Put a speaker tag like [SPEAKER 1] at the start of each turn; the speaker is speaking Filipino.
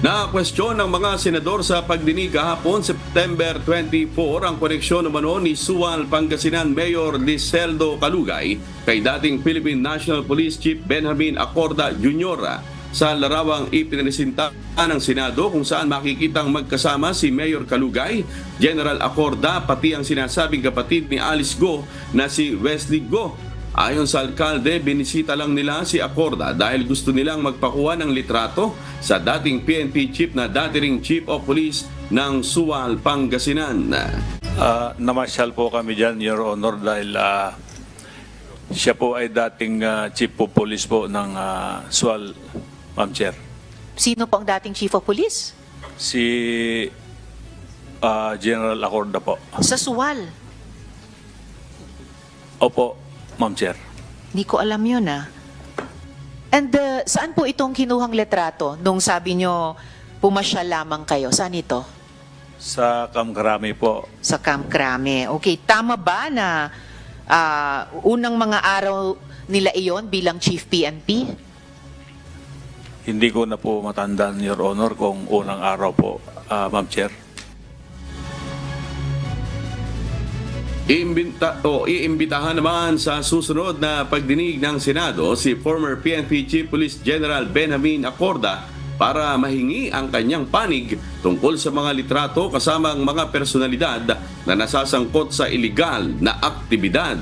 [SPEAKER 1] Na-question ng mga senador sa pagdinig kahapon September 24 ang koneksyon umano ni Sual, Pangasinan Mayor Liseldo Calugay kay dating Philippine National Police Chief Benjamin Acorda Jr. sa larawang ipinresinta ng Senado kung saan makikitang magkasama si Mayor Calugay, General Acorda, pati ang sinasabing kapatid ni Alice Go na si Wesley Go. Ayon sa alkalde, binisita lang nila si Acorda dahil gusto nilang magpakuha ng litrato sa dating PNP chief na dati ring Chief of Police ng Sual, Pangasinan.
[SPEAKER 2] Namasyal po kami dyan, Your Honor, dahil siya po ay dating Chief of Police po ng Sual, Ma'am Chair.
[SPEAKER 3] Sino po ang dating Chief of Police?
[SPEAKER 2] Si General Acorda po.
[SPEAKER 3] Sa Sual.
[SPEAKER 2] Opo, Ma'am Chair.
[SPEAKER 3] Hindi ko alam yun And saan po itong kinuhang litrato nung sabi nyo pumasyal lamang kayo? Saan ito?
[SPEAKER 2] Sa Kamkrami po.
[SPEAKER 3] Sa Camp Crame. Okay, tama ba na unang mga araw nila iyon bilang Chief PNP?
[SPEAKER 2] Hindi ko na po matandaan, Your Honor, kung unang araw po, Ma'am Chair.
[SPEAKER 1] Iimbitahan naman sa susunod na pagdinig ng Senado si former PNP Chief Police General Benjamin Acorda para mahingi ang kanyang panig tungkol sa mga litrato kasamang mga personalidad na nasasangkot sa iligal na aktibidad.